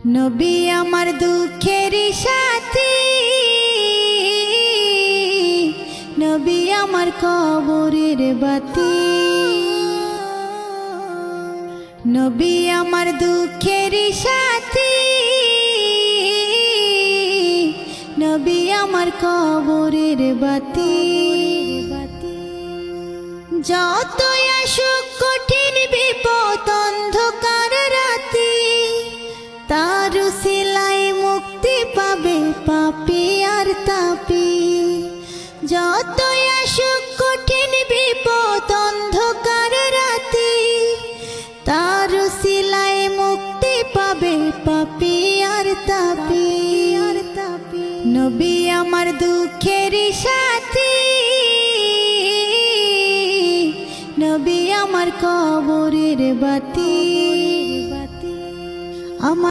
নবী আমার দুঃখের সাথী, নবী আমার কবরের বাতি। নবী আমার দুঃখের সাথী, নবী আমার কবরের বাতি। যতই আসুক কঠিন বিপদ অন্ধকার রাতি, তার উসিলায় মুক্তি পাবে পাপী আর তাপী। যতই আসুক কঠিন বিপদ অন্ধকার রাতি, তার উসিলায় মুক্তি পাবে পাপী আর তাপী। নবী আমার দুঃখের সাথী, নবী আমার কবরের বাতি। আমার